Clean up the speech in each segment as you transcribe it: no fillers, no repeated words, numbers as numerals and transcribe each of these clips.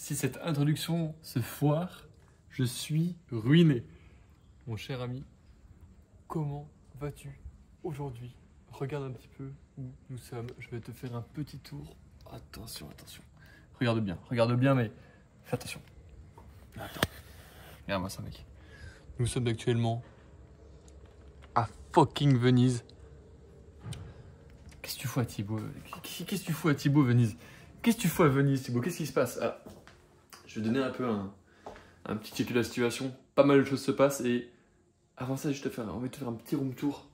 Si cette introduction se foire, je suis ruiné. Mon cher ami, comment vas-tu aujourd'hui? Regarde un petit peu où nous sommes. Je vais te faire un petit tour. Attention, attention. Regarde bien, mais fais attention. Attends. Regarde-moi ça, mec. Nous sommes actuellement à fucking Venise. Qu'est-ce que tu fous à Thibaut? Qu'est-ce que tu fous à Thibaut, Venise? Qu'est-ce que tu fous à Venise, Thibaut? Qu'est-ce qui se passe? Alors, je vais donner un peu un petit check de la situation. Pas mal de choses se passent et avant ça, on va te faire un petit room tour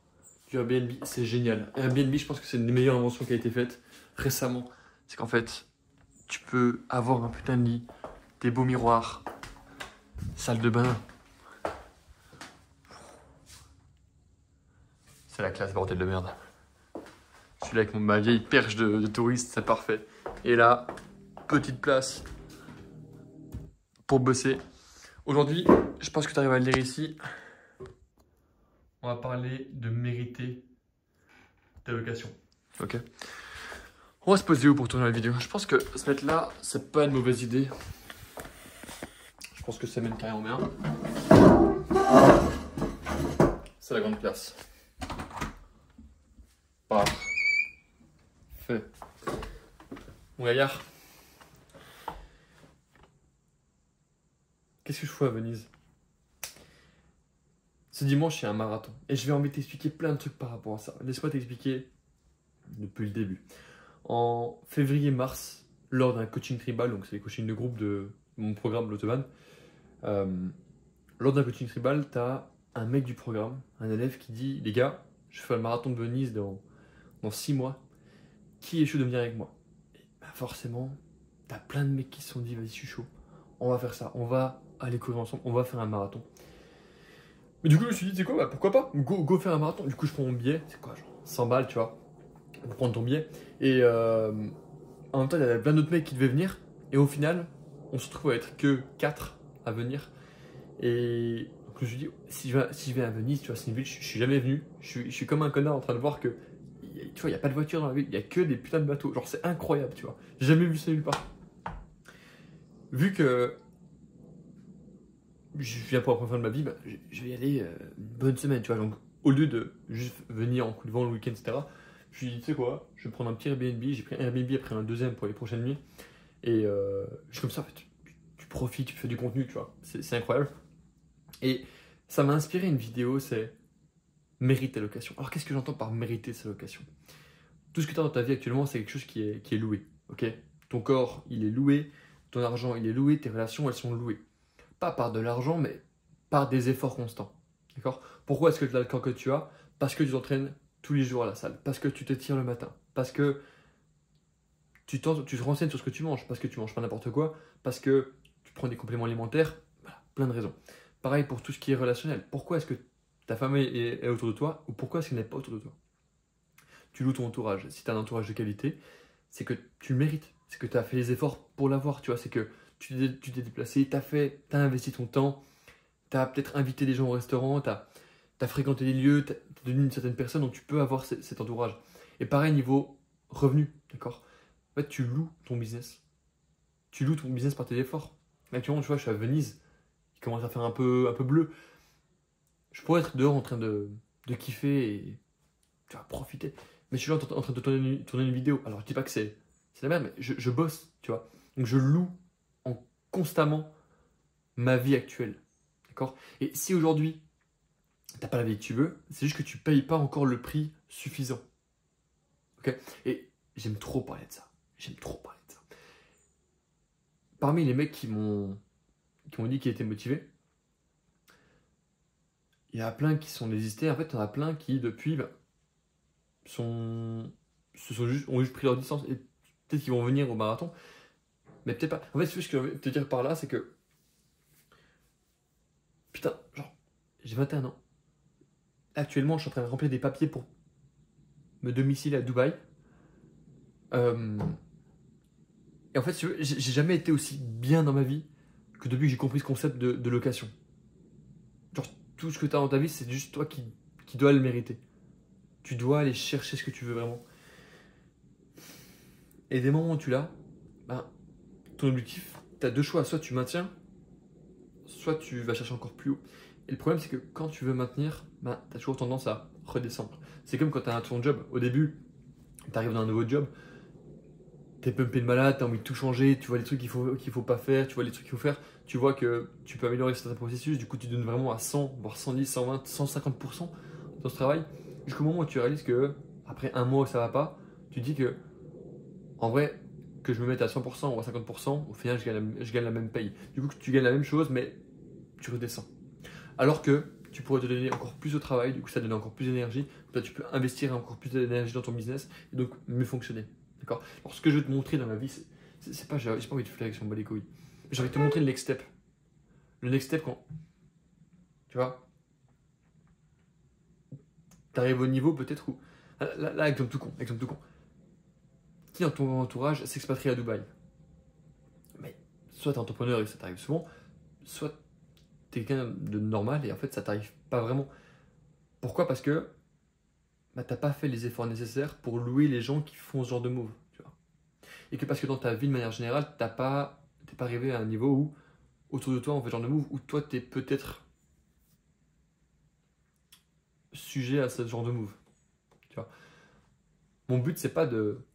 du Airbnb. C'est génial. Airbnb, je pense que c'est une des meilleures inventions qui a été faite récemment. C'est qu'en fait, tu peux avoir un putain de lit, des beaux miroirs, salle de bain. C'est la classe, bordel de merde. Je suis là avec ma vieille perche de touriste, c'est parfait. Et là, petite place pour bosser. Aujourd'hui, je pense que tu arrives à le lire ici. On va parler de mériter ta location. Ok. On va se poser où pour tourner la vidéo? Je pense que se mettre là, c'est pas une mauvaise idée. Je pense que ça mène carrément bien. C'est la grande place. Parfait. Mon gaillard. Qu'est-ce que je fous à Venise? Ce dimanche, il y a un marathon. Et je vais envie de t'expliquer plein de trucs par rapport à ça. Laisse-moi t'expliquer depuis le début. En février-mars, lors d'un coaching tribal, donc c'est les coachings de groupe de mon programme l'Autoban, lors d'un coaching tribal, tu as un mec du programme, un élève qui dit: les gars, je fais le marathon de Venise dans 6 mois. Qui est chaud de venir avec moi? Et bah forcément, tu as plein de mecs qui se sont dit: vas-y, je suis chaud. On va faire ça. On va aller courir ensemble. On va faire un marathon. Mais du coup, je me suis dit: tu sais quoi, bah, pourquoi pas? Go faire un marathon. Du coup, je prends mon billet. C'est quoi, genre 100 balles, tu vois, pour prendre ton billet. Et en même temps, il y avait plein d'autres mecs qui devaient venir. Et au final, on se retrouve à être que 4 à venir. Et donc, je me suis dit: si je vais à Venise, tu vois, c'est une ville, je suis jamais venu. Je suis comme un connard en train de voir que, tu vois, il n'y a pas de voiture dans la ville. Il n'y a que des putains de bateaux. Genre, c'est incroyable, tu vois. J'ai jamais vu ça nulle part. Vu que je viens pour la première fois de ma vie, bah, je vais y aller une bonne semaine, tu vois. Donc, au lieu de juste venir en coup de vent le week-end, etc., je me suis dit: tu sais quoi, je vais prendre un petit Airbnb. J'ai pris un Airbnb, après un deuxième pour les prochaines nuits. Et je suis comme ça, en fait. Tu profites, tu fais du contenu, tu vois. C'est incroyable. Et ça m'a inspiré une vidéo, c'est mérite ta location. Alors, qu'est-ce que j'entends par mériter sa location? Tout ce que tu as dans ta vie actuellement, c'est quelque chose qui est loué. Ok? Ton corps, il est loué. Ton argent, il est loué. Tes relations, elles sont louées. Pas par de l'argent, mais par des efforts constants. D'accord? Pourquoi est-ce que tu as le corps que tu as? Parce que tu t'entraînes tous les jours à la salle. Parce que tu te tires le matin. Parce que tu te renseignes sur ce que tu manges. Parce que tu manges pas n'importe quoi. Parce que tu prends des compléments alimentaires. Voilà, plein de raisons. Pareil pour tout ce qui est relationnel. Pourquoi est-ce que ta famille est autour de toi? Ou pourquoi est-ce qu'elle n'est pas autour de toi? Tu loues ton entourage. Si tu as un entourage de qualité, c'est que tu le mérites. C'est que tu as fait les efforts pour l'avoir. Tu vois, c'est que tu t'es déplacé, tu as investi ton temps, tu as peut-être invité des gens au restaurant, tu as fréquenté des lieux, tu as devenu une certaine personne, donc tu peux avoir cet entourage. Et pareil, niveau revenu, d'accord? En fait, tu loues ton business. Tu loues ton business par tes efforts. Actuellement, tu vois, je suis à Venise, il commence à faire un peu bleu. Je pourrais être dehors en train de kiffer et, tu vois, profiter. Mais je suis là en train de tourner une vidéo. Alors, je dis pas que c'est la merde, mais je bosse, tu vois. Donc, je loue constamment ma vie actuelle. D'accord? Et si aujourd'hui, t'as pas la vie que tu veux, c'est juste que tu payes pas encore le prix suffisant. Ok? Et j'aime trop parler de ça. J'aime trop parler de ça. Parmi les mecs qui m'ont dit qu'ils étaient motivés, il y a plein qui sont désistés. En fait, il y en a plein qui, depuis, ont juste pris leur distance. Et peut-être qu'ils vont venir au marathon, mais peut-être pas. En fait, ce que je veux te dire par là, c'est que, putain, genre, j'ai 21 ans. Actuellement, je suis en train de remplir des papiers pour me domicilier à Dubaï. Et en fait, si tu veux, j'ai jamais été aussi bien dans ma vie que depuis que j'ai compris ce concept de location. Genre, tout ce que tu as dans ta vie, c'est juste toi qui dois le mériter. Tu dois aller chercher ce que tu veux vraiment. Et des moments où tu l'as, ton objectif, tu as deux choix, soit tu maintiens, soit tu vas chercher encore plus haut. Et le problème, c'est que quand tu veux maintenir, tu as toujours tendance à redescendre. C'est comme quand tu as ton job. Au début, tu arrives dans un nouveau job, tu es pumpé de malade, tu as envie de tout changer, tu vois les trucs qu'il faut pas faire, tu vois les trucs qu'il faut faire, tu vois que tu peux améliorer certains processus, du coup tu donnes vraiment à 100, voire 110, 120, 150% dans ce travail, jusqu'au moment où tu réalises que, après un mois où ça va pas, tu te dis que, en vrai, que je me mette à 100% ou à 50%, au final je gagne la même paye. Du coup tu gagnes la même chose, mais tu redescends. Alors que tu pourrais te donner encore plus au travail, du coup ça donne encore plus d'énergie, toi tu peux investir encore plus d'énergie dans ton business et donc mieux fonctionner. D'accord. Alors ce que je veux te montrer dans ma vie, c'est pas, j'ai pas envie de flex, on bat les couilles. J'ai envie de te montrer le next step. Le next step quand, tu vois, t'arrives au niveau peut-être où, là, exemple tout con, qui dans ton entourage s'expatrie à Dubaï? Mais soit t'es entrepreneur et ça t'arrive souvent, soit t'es quelqu'un de normal et en fait ça t'arrive pas vraiment. Pourquoi? Parce que t'as pas fait les efforts nécessaires pour louer les gens qui font ce genre de move, tu vois. Et que parce que dans ta vie de manière générale, t'es pas arrivé à un niveau où autour de toi on fait ce genre de move, où toi t'es peut-être sujet à ce genre de move, tu vois. Mon but c'est pas de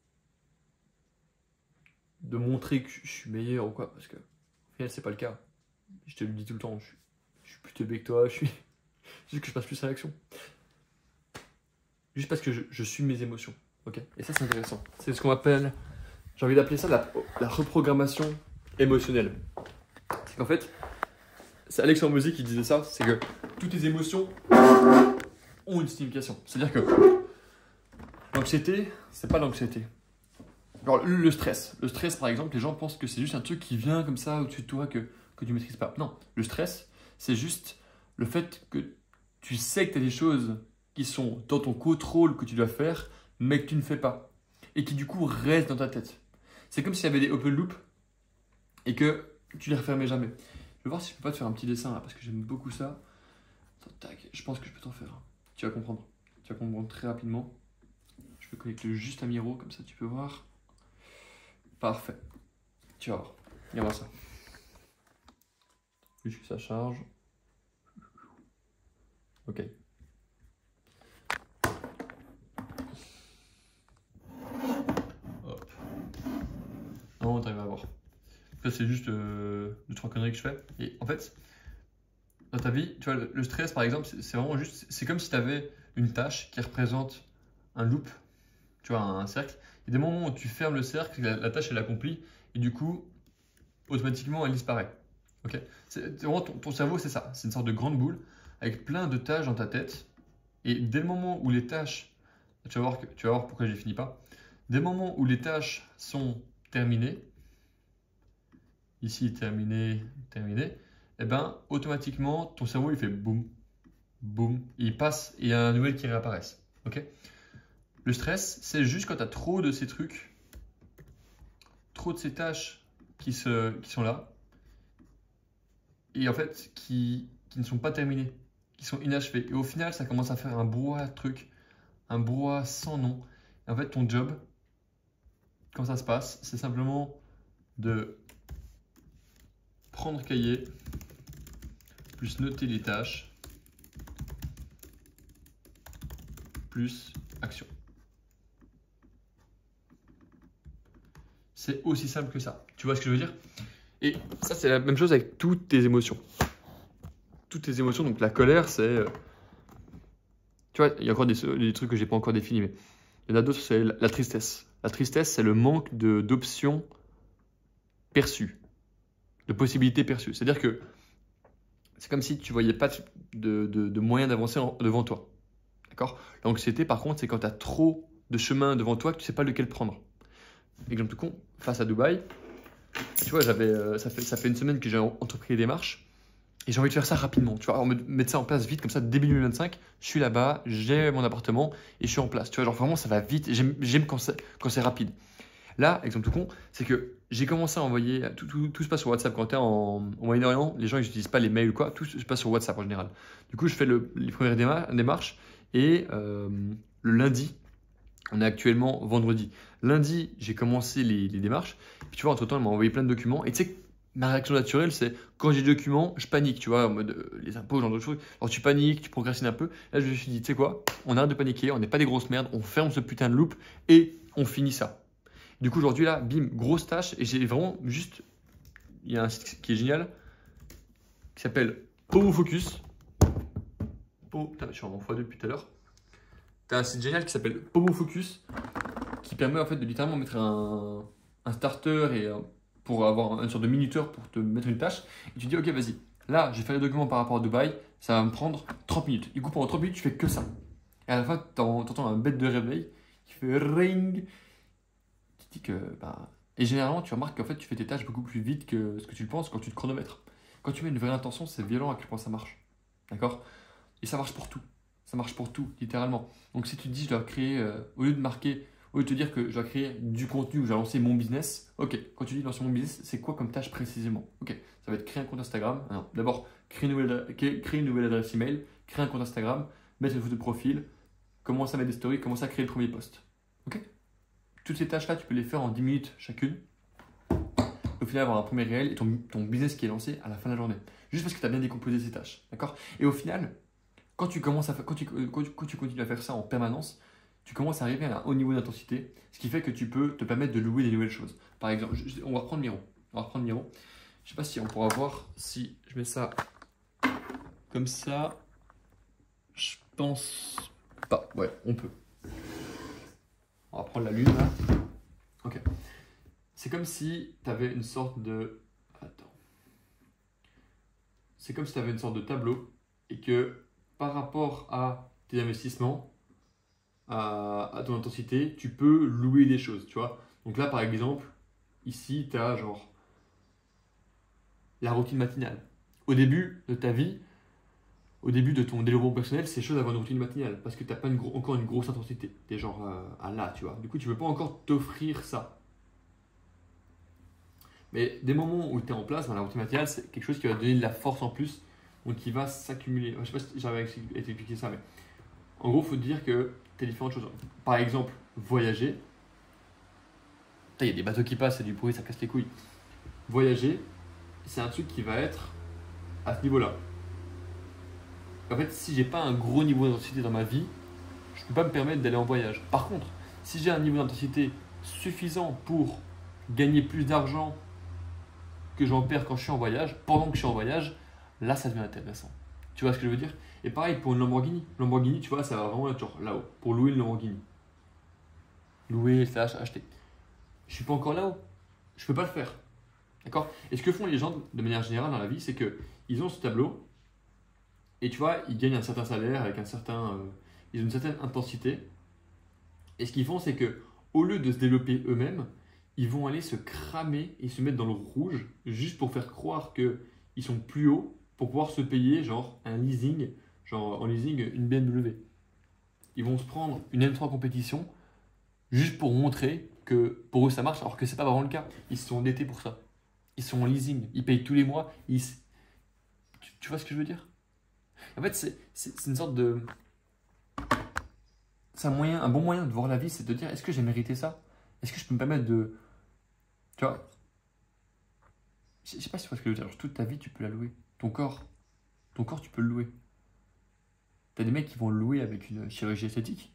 montrer que je suis meilleur ou quoi, parce que au final c'est pas le cas. Je te le dis tout le temps, je suis plus teubé que toi, juste que je passe plus à l'action. Juste parce que je suis mes émotions, ok. Et ça c'est intéressant. C'est ce qu'on appelle, j'ai envie d'appeler ça la reprogrammation émotionnelle. C'est qu'en fait, c'est Alexandre Mosey qui disait ça, c'est que toutes les émotions ont une signification. C'est-à-dire que l'anxiété, c'est pas l'anxiété. Alors le stress. Le stress, par exemple, les gens pensent que c'est juste un truc qui vient comme ça au-dessus de toi que tu maîtrises pas. Non, le stress, c'est juste le fait que tu sais que tu as des choses qui sont dans ton contrôle que tu dois faire, mais que tu ne fais pas. Et qui du coup restent dans ta tête. C'est comme s'il y avait des open loops et que tu les refermais jamais. Je vais voir si je peux pas te faire un petit dessin là, parce que j'aime beaucoup ça. Attends, tac, je pense que je peux t'en faire. Tu vas comprendre. Tu vas comprendre très rapidement. Je peux connecter juste à Miro, comme ça tu peux voir. Parfait. Tu vas voir. Regarde ça. Juste que ça charge. Ok. Hop. Non, t'arrives à voir. Ça, c'est juste 2-3 conneries que je fais. Et en fait, dans ta vie, tu vois, le stress, par exemple, c'est vraiment juste... C'est comme si tu avais une tâche qui représente un loop, tu vois, un cercle. Il y a des moments où tu fermes le cercle, la tâche, elle accomplie, et du coup, automatiquement, elle disparaît. Ok. C'est vraiment ton cerveau, c'est ça. C'est une sorte de grande boule avec plein de tâches dans ta tête. Et dès le moment où les tâches, tu vas voir pourquoi je les finis pas. Dès le moment où les tâches sont terminées, ici terminé, et ben automatiquement ton cerveau il fait boum, boum, et il passe et il y a un nouvel qui réapparaissent. Ok. Le stress, c'est juste quand tu as trop de ces trucs, trop de ces tâches qui sont là, et en fait qui ne sont pas terminées, qui sont inachevées. Et au final, ça commence à faire un brouhaha de trucs, un brouhaha sans nom. Et en fait, ton job, quand ça se passe, c'est simplement de prendre cahier, plus noter les tâches, plus action. C'est aussi simple que ça. Tu vois ce que je veux dire? Et ça, c'est la même chose avec toutes tes émotions. Toutes tes émotions, donc la colère, c'est... tu vois, il y a encore des trucs que je n'ai pas encore définis, mais il y en a d'autres, c'est la tristesse. La tristesse, c'est le manque d'options perçues, de possibilités perçues. C'est-à-dire que c'est comme si tu ne voyais pas de moyen d'avancer devant toi. D'accord? L'anxiété, par contre, c'est quand tu as trop de chemin devant toi que tu ne sais pas lequel prendre. Exemple tout con, face à Dubaï, tu vois, ça fait une semaine que j'ai entrepris les démarches et j'ai envie de faire ça rapidement. Tu vois, mettre ça en place vite, comme ça, début 2025, je suis là-bas, j'ai mon appartement et je suis en place. Tu vois, genre vraiment, ça va vite. J'aime quand c'est rapide. Là, exemple tout con, c'est que j'ai commencé à envoyer, tout se passe sur WhatsApp. Quand tu es en Moyen-Orient, les gens ils n'utilisent pas les mails ou quoi, tout se passe sur WhatsApp en général. Du coup, je fais les premières démarches et le lundi, on est actuellement vendredi. Lundi, j'ai commencé les démarches. Puis tu vois, entre-temps, elle m'a envoyé plein de documents. Et tu sais, ma réaction naturelle, c'est quand j'ai des documents, je panique, tu vois, en mode les impôts, genre d'autres choses. Alors tu paniques, tu procrastines un peu. Là, je me suis dit, tu sais quoi, on arrête de paniquer, on n'est pas des grosses merdes, on ferme ce putain de loop et on finit ça. Du coup, aujourd'hui, là, bim, grosse tâche. Et j'ai vraiment juste. Il y a un site qui est génial qui s'appelle Pomo Focus. Putain, je suis en x2 depuis tout à l'heure. Tu as un site génial qui s'appelle Pomo Focus qui permet en fait de littéralement mettre un starter et pour avoir une sorte de minuteur pour te mettre une tâche. Et tu dis, ok, vas-y, là, je vais faire les documents par rapport à Dubaï, ça va me prendre 30 minutes. Du coup, pendant 30 minutes, tu fais que ça. Et à la fin, tu entends un bête de réveil qui fait ring. Tu te dis que. Bah... Et généralement, tu remarques qu'en fait, tu fais tes tâches beaucoup plus vite que ce que tu le penses quand tu te chronomètres. Quand tu mets une vraie intention, c'est violent à quel point ça marche. D'accord? Et ça marche pour tout. Ça marche pour tout, littéralement. Donc si tu te dis, je dois créer, au lieu de marquer, au lieu de te dire que je dois créer du contenu ou je dois lancer mon business, ok, quand tu dis lancer mon business, c'est quoi comme tâche précisément? Ok, ça va être créer un compte Instagram. Ah non, d'abord, créer une nouvelle adresse email, créer un compte Instagram, mettre une photo de profil, commencer à mettre des stories, commencer à créer le premier post. Ok? Toutes ces tâches-là, tu peux les faire en 10 minutes chacune. Au final, avoir un premier réel et ton business qui est lancé à la fin de la journée. Juste parce que tu as bien décomposé ces tâches. D'accord? Et au final, quand tu continues à faire ça en permanence, tu commences à arriver à un haut niveau d'intensité, ce qui fait que tu peux te permettre de louer des nouvelles choses. Par exemple, on va reprendre Miro. Je ne sais pas si on pourra voir si je mets ça comme ça. Je pense pas. Ouais, on peut. On va prendre la lune là. Ok. C'est comme si tu avais une sorte de. Attends. C'est comme si tu avais une sorte de tableau et que par rapport à tes investissements, à ton intensité, tu peux louer des choses, tu vois. Donc là, par exemple, ici, tu as genre la routine matinale. Au début de ta vie, au début de ton développement personnel, c'est chaud d'avoir une routine matinale parce que tu n'as pas encore une grosse intensité. Tu es genre à là, tu vois. Du coup, tu ne peux pas encore t'offrir ça. Mais des moments où tu es en place, dans la routine matinale, c'est quelque chose qui va te donner de la force en plus, donc qui va s'accumuler. Je ne sais pas si j'avais expliqué ça, mais en gros, il faut te dire que tu as différentes choses. Par exemple, voyager. Il y a des bateaux qui passent, c'est du bruit, ça casse les couilles. Voyager, c'est un truc qui va être à ce niveau-là. En fait, si j'ai pas un gros niveau d'intensité dans ma vie, je ne peux pas me permettre d'aller en voyage. Par contre, si j'ai un niveau d'intensité suffisant pour gagner plus d'argent que j'en perds quand je suis en voyage, pendant que je suis en voyage, là, ça devient intéressant. Tu vois ce que je veux dire? Et pareil pour une Lamborghini. Lamborghini, tu vois, ça va vraiment être genre là-haut, pour louer une Lamborghini. Louer, acheter. Je suis pas encore là-haut. Je peux pas le faire. D'accord? Et ce que font les gens de manière générale dans la vie, c'est qu'ils ont ce tableau et tu vois, ils gagnent un certain salaire avec ils ont une certaine intensité. Et ce qu'ils font, c'est que au lieu de se développer eux-mêmes, ils vont aller se cramer et se mettre dans le rouge juste pour faire croire qu'ils sont plus hauts pour pouvoir se payer genre un leasing, genre en leasing une BMW. Ils vont se prendre une M3 compétition juste pour montrer que pour eux ça marche, alors que c'est pas vraiment le cas. Ils se sont endettés pour ça. Ils sont en leasing, ils payent tous les mois. Tu vois ce que je veux dire? En fait, c'est une sorte de. C'est un bon moyen de voir la vie, c'est de dire est-ce que j'ai mérité ça? Est-ce que je peux me permettre de. Tu vois? Je sais pas si tu vois ce que je veux dire. Genre, toute ta vie, tu peux la louer. Ton corps, tu peux le louer. T'as des mecs qui vont le louer avec une chirurgie esthétique,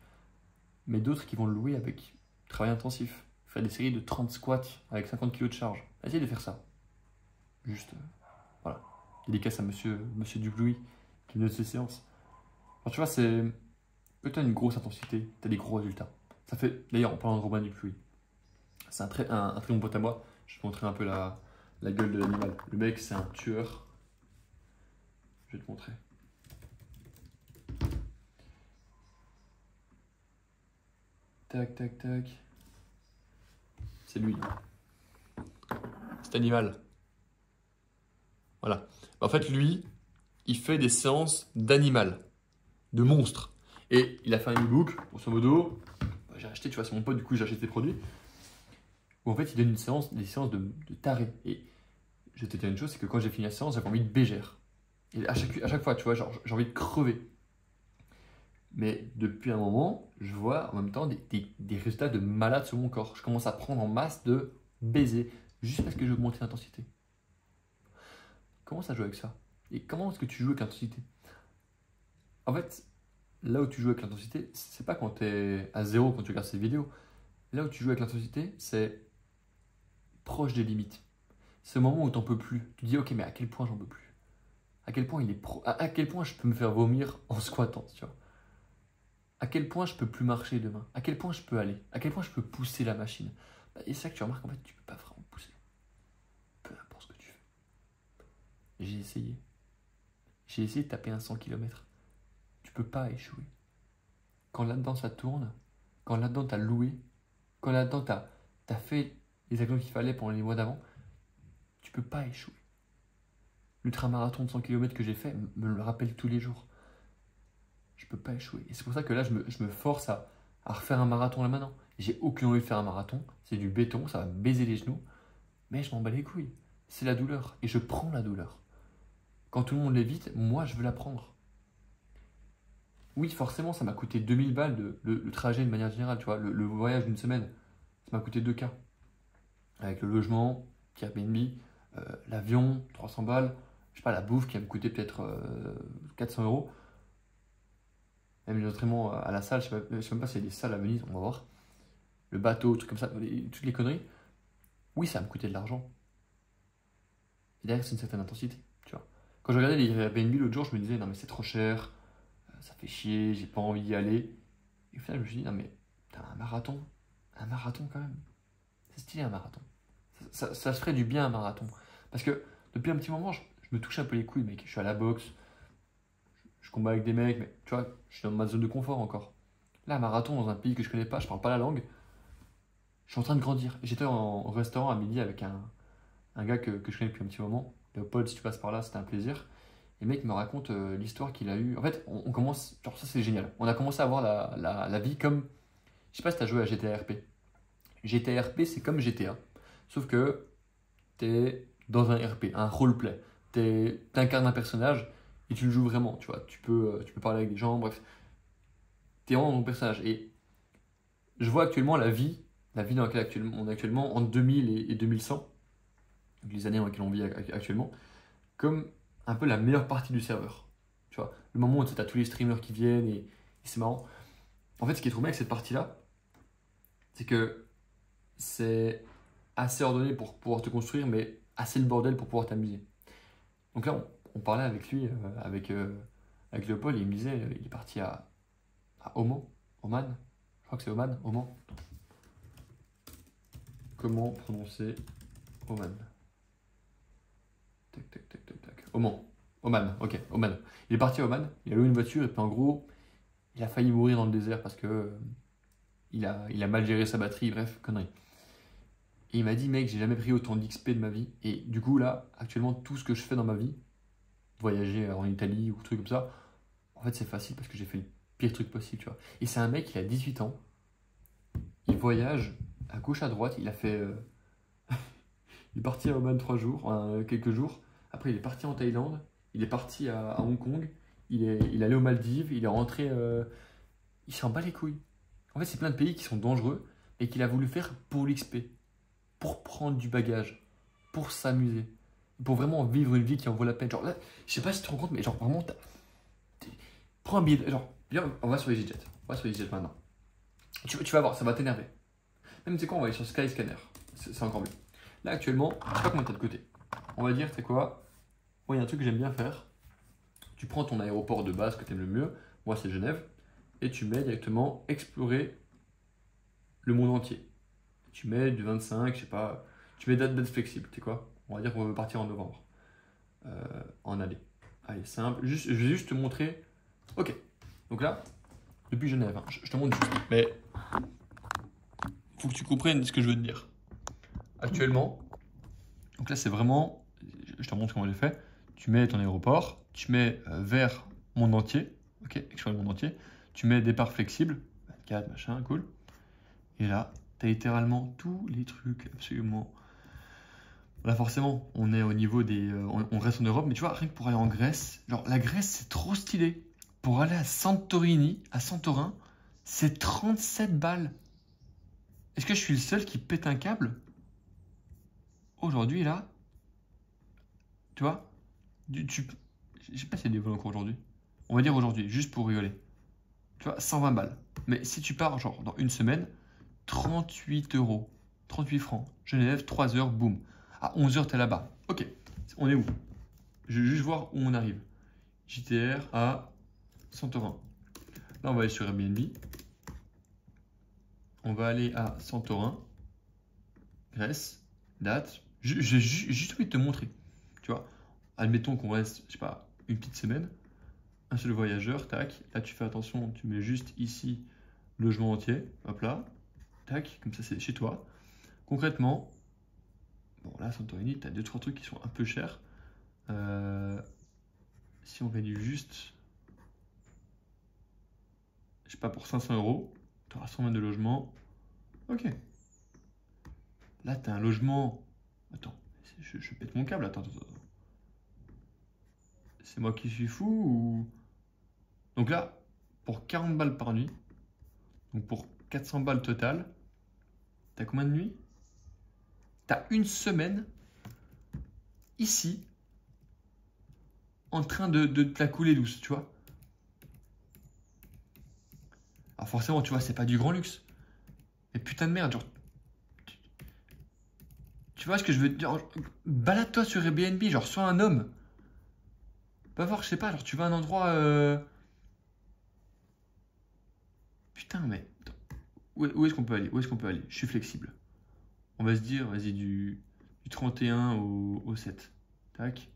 mais d'autres qui vont le louer avec travail intensif. Faire des séries de 30 squats avec 50 kg de charge. Essayez de faire ça. Juste, voilà. Dédicace à monsieur Dublouis qui me donne ses séances. Alors, tu vois, c'est. Que tu as une grosse intensité, tu as des gros résultats. Ça fait. D'ailleurs, en parlant de Robin Dublouis, c'est un très bon pote à moi. Je vais te montrer un peu la gueule de l'animal. Le mec, c'est un tueur. Je vais te montrer. Tac, tac, tac. C'est lui. Cet animal. Voilà. En fait, lui, il fait des séances d'animal, de monstres. Et il a fait un e-book, grosso modo. J'ai acheté, tu vois, c'est mon pote, du coup, j'ai acheté ses produits. Où en fait, il donne des séances de taré. Et je vais te dire une chose, c'est que quand j'ai fini la séance, j'avais envie de bégère. Et à chaque fois, tu vois, genre, j'ai envie de crever. Mais depuis un moment, je vois en même temps des résultats de malade sur mon corps. Je commence à prendre en masse de baiser, juste parce que j'ai augmenté l'intensité. commence à jouer avec ça. Et comment est-ce que tu joues avec l'intensité? En fait, là où tu joues avec l'intensité, c'est pas quand tu es à zéro quand tu regardes ces vidéos. Là où tu joues avec l'intensité, c'est proche des limites. C'est le moment où t'en peux plus. Tu dis, ok, mais à quel point j'en peux plus? À quel point à quel point je peux me faire vomir en squattant, tu vois? À quel point je peux plus marcher demain? À quel point je peux aller? À quel point je peux pousser la machine? Et c'est ça que tu remarques, en fait, tu peux pas vraiment pousser. Peu importe ce que tu fais. J'ai essayé. J'ai essayé de taper un 100 km. Tu peux pas échouer. Quand là-dedans ça tourne, quand là-dedans t'as loué, quand là-dedans t'as fait les actions qu'il fallait pendant les mois d'avant, tu peux pas échouer. L'ultramarathon de 100 km que j'ai fait me le rappelle tous les jours. Je peux pas échouer. Et c'est pour ça que là, je me force à refaire un marathon là maintenant. J'ai aucune envie de faire un marathon. C'est du béton, ça va me baiser les genoux. Mais je m'en bats les couilles. C'est la douleur. Et je prends la douleur. Quand tout le monde l'évite, moi, je veux la prendre. Oui, forcément, ça m'a coûté 2000 balles le trajet de manière générale. Tu vois, le voyage d'une semaine, ça m'a coûté 2K. Avec le logement, Airbnb, l'avion, 300 balles. Je sais pas, la bouffe qui va me coûter peut-être 400 euros. Même les entraînements à la salle, je sais même pas s'il y a des salles à Venise, on va voir. Le bateau, trucs comme ça, toutes les conneries. Oui, ça va me coûter de l'argent. Et derrière, c'est une certaine intensité, tu vois. Quand je regardais les Airbnb l'autre jour, je me disais, non mais c'est trop cher, ça fait chier, j'ai pas envie d'y aller. Et au final, je me suis dit, non mais t'as un marathon quand même. C'est stylé un marathon. Ça se ferait du bien un marathon. Parce que depuis un petit moment, je me touche un peu les couilles, mec. Je suis à la boxe, je combats avec des mecs, mais tu vois, je suis dans ma zone de confort encore. Là, un marathon dans un pays que je connais pas, je parle pas la langue, je suis en train de grandir. J'étais au restaurant à midi avec un gars que je connais depuis un petit moment. Léopold, si tu passes par là, c'était un plaisir. Et le mec me raconte l'histoire qu'il a eue. En fait, on commence, genre ça c'est génial. On a commencé à voir la vie comme, je sais pas si tu as joué à GTA RP. GTA RP, c'est comme GTA. Sauf que t'es dans un RP, un roleplay. T'incarnes un personnage et tu le joues vraiment, tu vois. Tu peux parler avec des gens, bref. T'es vraiment dans ton personnage. Et je vois actuellement la vie dans laquelle on est actuellement, entre 2000 et 2100, donc les années dans lesquelles on vit actuellement, comme un peu la meilleure partie du serveur. Tu vois, le moment où tu as tous les streamers qui viennent et c'est marrant. En fait, ce qui est trop bien avec cette partie-là, c'est que c'est assez ordonné pour pouvoir te construire, mais assez le bordel pour pouvoir t'amuser. Donc là, on parlait avec lui, avec Léopold, et il me disait, il est parti à Oman, je crois que c'est Oman. Comment prononcer Oman? Tac, tac, tac, tac, tac. Oman, ok, Oman. Il est parti à Oman, il a loué une voiture, et puis en gros, il a failli mourir dans le désert parce que il a mal géré sa batterie, bref, connerie. Et il m'a dit, mec, j'ai jamais pris autant d'XP de ma vie. Et du coup, là, actuellement, tout ce que je fais dans ma vie, voyager en Italie ou trucs comme ça, en fait, c'est facile parce que j'ai fait le pire truc possible, tu vois. Et c'est un mec, il a 18 ans, il voyage à gauche, à droite, il a fait... il est parti à Oman 3 jours, quelques jours. Après, il est parti en Thaïlande, il est parti à Hong Kong, il est allé aux Maldives, il est rentré... il s'en bat les couilles. En fait, c'est plein de pays qui sont dangereux et qu'il a voulu faire pour l'XP, pour prendre du bagage, pour s'amuser, pour vraiment vivre une vie qui en vaut la peine. Genre là, je sais pas si tu te rends compte, mais genre vraiment, prends un billet, genre, viens, on va sur EasyJet. On va sur EasyJet maintenant. Tu vas voir, ça va t'énerver. Même, tu sais quoi, on va aller sur Skyscanner. C'est encore mieux. Là, actuellement, je sais pas combien t'as de côté. On va dire, tu sais quoi, moi, il y a un truc que j'aime bien faire. Tu prends ton aéroport de base que tu aimes le mieux. Moi, c'est Genève. Et tu mets directement explorer le monde entier. Tu mets du 25, je sais pas. Tu mets date flexible, tu sais quoi. On va dire qu'on veut partir en novembre. En aller. Allez, simple. Je vais juste te montrer. Ok. Donc là, depuis Genève, hein, je te montre juste. Mais il faut que tu comprennes ce que je veux te dire. Actuellement, donc là, c'est vraiment. Je te montre comment j'ai fait. Tu mets ton aéroport, tu mets vers monde entier. Ok, explorer le monde entier. Tu mets départ flexible. 24, machin, cool. Et là, tu as littéralement tous les trucs absolument. Là, forcément, on est au niveau des. On reste en Europe, mais tu vois, rien que pour aller en Grèce, genre la Grèce, c'est trop stylé. Pour aller à Santorini, à Santorin, c'est 37 balles. Est-ce que je suis le seul qui pète un câble? Aujourd'hui, là, tu vois, Je sais pas s'il y a des vols encore aujourd'hui. On va dire aujourd'hui, juste pour rigoler. Tu vois, 120 balles. Mais si tu pars, genre, dans une semaine, 38 euros. 38 francs. Genève, 3 heures, boum. À 11 heures, t'es là-bas. Ok, on est où? Je vais juste voir où on arrive. JTR à Santorin. Là, on va aller sur Airbnb. On va aller à Santorin. Grèce. Date. J'ai juste envie de te montrer. Tu vois, admettons qu'on reste, je sais pas, une petite semaine. Un seul voyageur, tac. Là, tu fais attention, tu mets juste ici logement entier. Hop là. Tac, comme ça, c'est chez toi. Concrètement, bon, là, Santorini, tu as 2-3 trucs qui sont un peu chers. Si on réduit juste, je sais pas, pour 500 euros, tu auras 120 de logement. Ok. Là, tu as un logement. Attends, je pète mon câble. Attends. C'est moi qui suis fou ou. Donc là, pour 40 balles par nuit, donc pour 400 balles total, t'as combien de nuits? T'as une semaine ici en train de te la couler douce, tu vois. Alors forcément, tu vois, c'est pas du grand luxe. Mais putain de merde, genre. Tu vois ce que je veux te dire? Balade-toi sur Airbnb, genre, sois un homme. Va voir, je sais pas, genre, tu vas à un endroit. Putain, mais. Où est-ce qu'on peut aller? Où est-ce qu'on peut aller? Je suis flexible. On va se dire, vas-y, du 31 au 7. Tac.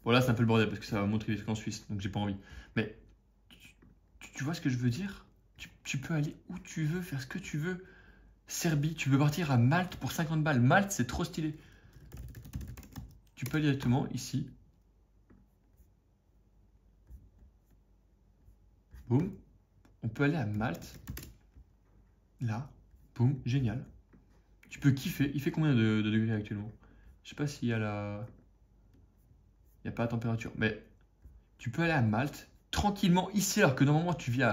Bon, là, c'est un peu le bordel parce que ça va montrer les trucs en Suisse, donc j'ai pas envie. Mais tu vois ce que je veux dire? Tu peux aller où tu veux, faire ce que tu veux. Serbie, tu peux partir à Malte pour 50 balles. Malte, c'est trop stylé. Tu peux aller directement ici. Boum. On peut aller à Malte. Là. Boum. Génial. Tu peux kiffer. Il fait combien de degrés actuellement? Je sais pas s'il y a la... Il n'y a pas la température. Mais tu peux aller à Malte tranquillement ici alors que normalement tu vis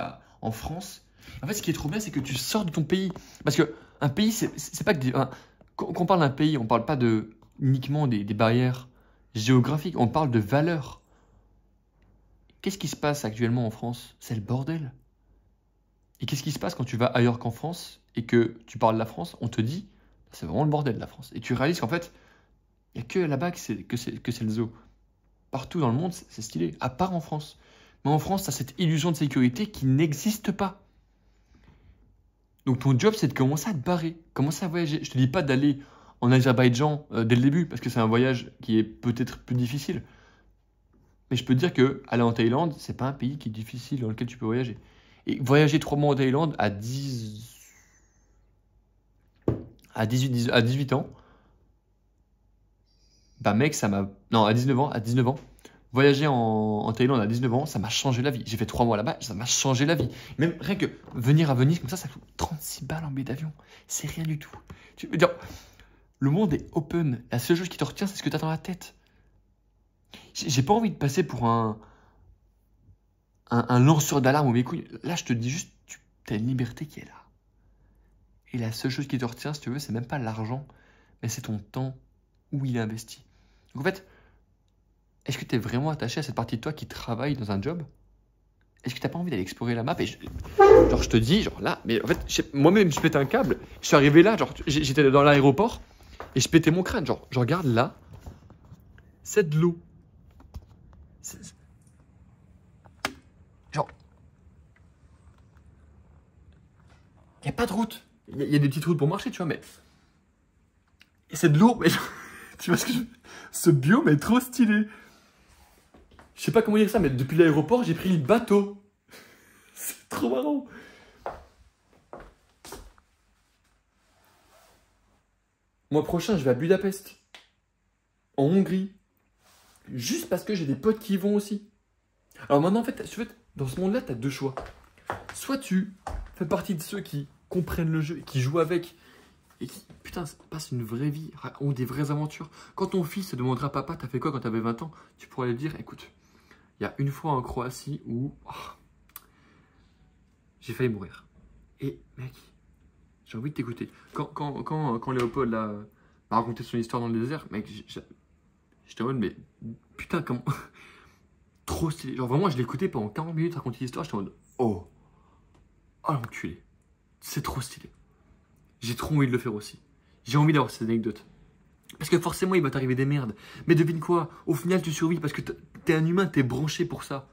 en France. En fait, ce qui est trop bien, c'est que tu sors de ton pays. Parce que un pays, c'est pas que quand on parle d'un pays, on parle pas uniquement des barrières géographiques, on parle de valeurs. Qu'est-ce qui se passe actuellement en France? C'est le bordel. Et qu'est-ce qui se passe quand tu vas ailleurs qu'en France et que tu parles de la France? On te dit, c'est vraiment le bordel la France. Et tu réalises qu'en fait, il n'y a que là-bas que c'est le zoo. Partout dans le monde, c'est stylé, à part en France. Mais en France, tu as cette illusion de sécurité qui n'existe pas. Donc ton job, c'est de commencer à te barrer, commencer à voyager. Je te dis pas d'aller en Azerbaïdjan dès le début, parce que c'est un voyage qui est peut-être plus difficile. Mais je peux te dire que aller en Thaïlande, c'est pas un pays qui est difficile dans lequel tu peux voyager. Et voyager 3 mois en Thaïlande à 18 ans, bah mec, ça m'a... Non, à 19 ans, voyager en Thaïlande à 19 ans, ça m'a changé la vie. J'ai fait 3 mois là-bas, ça m'a changé la vie. Même rien que venir à Venise, comme ça coûte 36 balles en billet d'avion. C'est rien du tout. Tu veux dire, le monde est open. La seule chose qui te retient, c'est ce que tu as dans la tête. J'ai pas envie de passer pour un lanceur d'alarme ou mes couilles. Là, je te dis juste, tu as une liberté qui est là. Et la seule chose qui te retient, si tu veux, c'est même pas l'argent, mais c'est ton temps où il est investi. Donc en fait, est-ce que tu es vraiment attaché à cette partie de toi qui travaille dans un job? Est-ce que tu n'as pas envie d'aller explorer la map? Et genre, je te dis, genre là, mais en fait, moi-même, je pétais un câble. Je suis arrivé là, genre, j'étais dans l'aéroport et je pétais mon crâne. Genre, je regarde là, c'est de l'eau. Genre, il n'y a pas de route. Il y a des petites routes pour marcher, tu vois, mais. Et c'est de l'eau, mais. Tu vois ce que ce biome est trop stylé. Je sais pas comment dire ça, mais depuis l'aéroport, j'ai pris le bateau. C'est trop marrant. Mois prochain, je vais à Budapest. En Hongrie. Juste parce que j'ai des potes qui y vont aussi. Alors maintenant, en fait, dans ce monde-là, tu as deux choix. Soit tu fais partie de ceux qui comprennent le jeu, qui jouent avec, et qui, putain, passent une vraie vie, ont des vraies aventures. Quand ton fils te demandera, papa, t'as fait quoi quand t'avais 20 ans? Tu pourrais lui dire, écoute, il y a une fois en Croatie où j'ai failli mourir. Et mec, j'ai envie de t'écouter. Quand Léopold là, m'a raconté son histoire dans le désert, mec, j'étais en mode, mais putain, comment. Trop stylé. Genre vraiment, je l'écoutais pendant 40 minutes raconter l'histoire, j'étais en mode, oh l'enculé. C'est trop stylé. J'ai trop envie de le faire aussi. J'ai envie d'avoir ces anecdotes. Parce que forcément, il va t'arriver des merdes. Mais devine quoi? Au final, tu survis parce que t'es un humain, t'es branché pour ça.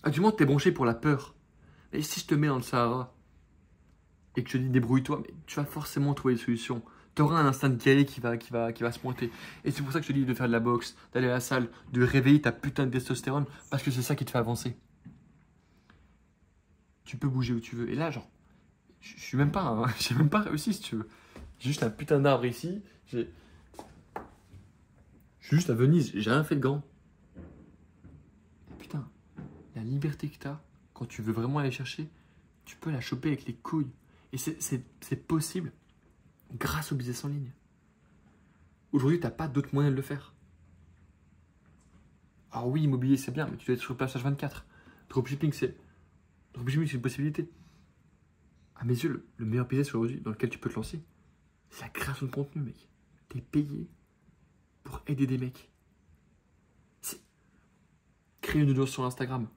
Actuellement, t'es branché pour la peur. Et si je te mets dans le Sahara et que je te dis débrouille-toi, mais tu vas forcément trouver des solutions. T'auras un instinct de guerrier qui va se pointer. Et c'est pour ça que je te dis de faire de la boxe, d'aller à la salle, de réveiller ta putain de testostérone, parce que c'est ça qui te fait avancer. Tu peux bouger où tu veux. Et là, genre, je suis même pas, hein, j'ai même pas réussi si tu veux. J'ai juste un putain d'arbre ici. Je suis juste à Venise, j'ai rien fait de grand. Putain, la liberté que t'as, quand tu veux vraiment aller chercher, tu peux la choper avec les couilles. Et c'est possible grâce au business en ligne. Aujourd'hui, t'as pas d'autre moyen de le faire. Alors oui, immobilier, c'est bien, mais tu dois être sur place H24. Dropshipping, c'est une possibilité. À mes yeux, le meilleur business aujourd'hui dans lequel tu peux te lancer, c'est la création de contenu, mec. T'es payé pour aider des mecs. C'est créer une audience sur Instagram.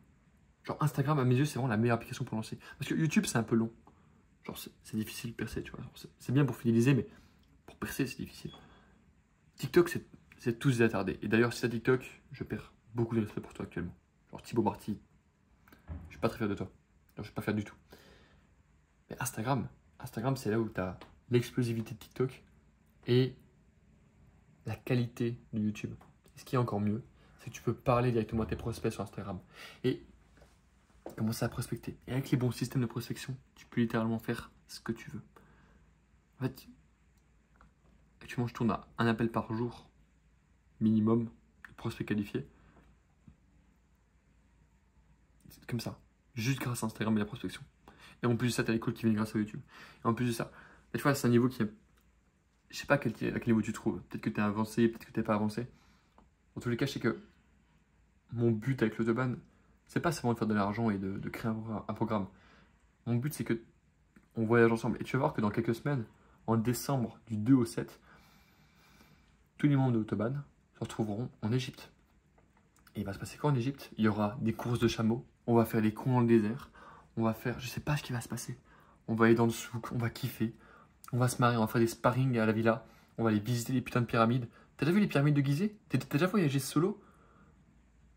Genre Instagram, à mes yeux, c'est vraiment la meilleure application pour lancer. Parce que YouTube, c'est un peu long. Genre, c'est difficile de percer, tu vois. C'est bien pour fidéliser, mais pour percer, c'est difficile. TikTok, c'est tous des attardés. Et d'ailleurs, si t'as TikTok, je perds beaucoup de respect pour toi actuellement. Genre Thibaut Marty, je suis pas très fier de toi. Genre, je suis pas fier du tout. Mais Instagram, c'est là où t'as l'explosivité de TikTok et la qualité de YouTube. Et ce qui est encore mieux, c'est que tu peux parler directement à tes prospects sur Instagram. Et commencer à prospecter. Et avec les bons systèmes de prospection, tu peux littéralement faire ce que tu veux. En fait, actuellement, je tourne à un appel par jour, minimum, de prospects qualifiés. C'est comme ça. Juste grâce à Instagram et la prospection. Et en plus de ça, tu as les calls qui viennent grâce à YouTube. Et en plus de ça, tu vois, c'est un niveau qui est... Je sais pas à quel niveau tu te trouves. Peut-être que tu es avancé, peut-être que tu n'es pas avancé. En tous les cas, je sais que mon but avec l'Autoban, c'est pas seulement de faire de l'argent et de créer un programme. Mon but, c'est que on voyage ensemble. Et tu vas voir que dans quelques semaines, en décembre, du 2 au 7, tous les membres de l'Autoban se retrouveront en Égypte. Et il va se passer quoi en Égypte? Il y aura des courses de chameaux. On va faire les cons dans le désert. On va faire... Je sais pas ce qui va se passer. On va aller dans le souk, on va kiffer. On va se marrer, on va faire des sparring à la villa. On va aller visiter les putains de pyramides. T'as déjà vu les pyramides de Gizeh? T'as déjà voyagé solo?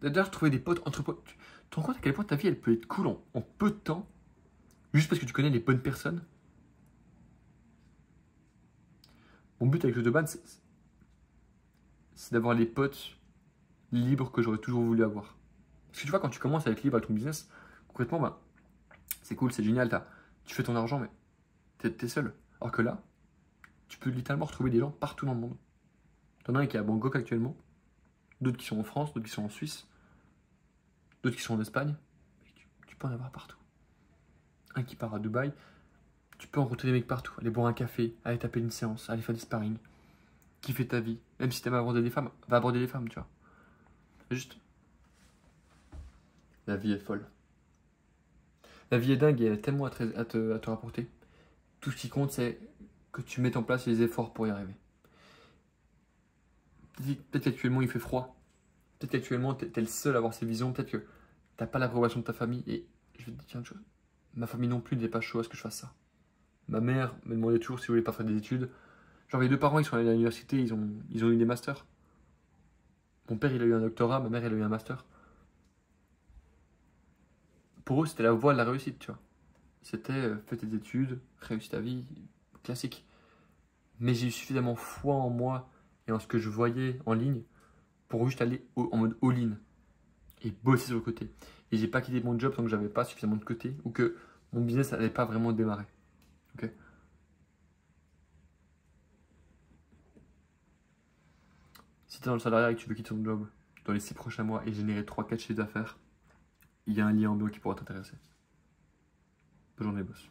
T'as déjà retrouvé des potes entre potes? Tu te rends compte à quel point ta vie elle peut être cool en peu de temps? Juste parce que tu connais les bonnes personnes? Mon but avec le Doban, c'est d'avoir les potes libres que j'aurais toujours voulu avoir. Parce que tu vois, quand tu commences à être libre avec ton business, concrètement, bah, c'est cool, c'est génial, tu fais ton argent, mais t'es seul. Alors que là, tu peux littéralement retrouver des gens partout dans le monde. T'en as un qui est à Bangkok actuellement, d'autres qui sont en France, d'autres qui sont en Suisse, d'autres qui sont en Espagne. Tu peux en avoir partout. Un qui part à Dubaï, tu peux en rencontrer des mecs partout. Aller boire un café, aller taper une séance, aller faire des sparring, kiffer ta vie. Même si t'aimes aborder des femmes, va aborder des femmes, tu vois. Juste, la vie est folle. La vie est dingue et elle a tellement à te rapporter. Tout ce qui compte, c'est que tu mettes en place les efforts pour y arriver. Peut-être qu'actuellement il fait froid. Peut-être qu'actuellement t'es le seul à avoir ces visions. Peut-être que t'as pas l'approbation de ta famille. Et je vais te dire une chose. Ma famille non plus n'était pas chaud à ce que je fasse ça. Ma mère me demandait toujours si je voulais pas faire des études. Genre mes deux parents ils sont allés à l'université, ils ont eu des masters. Mon père il a eu un doctorat, ma mère elle a eu un master. Pour eux c'était la voie de la réussite, tu vois. C'était fais tes études, réussis ta vie, classique. Mais j'ai eu suffisamment foi en moi et en ce que je voyais en ligne pour juste aller en mode all-in et bosser sur le côté. Et j'ai pas quitté mon job tant que j'avais pas suffisamment de côté ou que mon business n'allait pas vraiment démarrer. Ok. Si tu es dans le salariat et que tu veux quitter ton job dans les 6 prochains mois et générer 3-4 chiffres d'affaires, il y a un lien en bio qui pourra t'intéresser. Bonne journée, boss.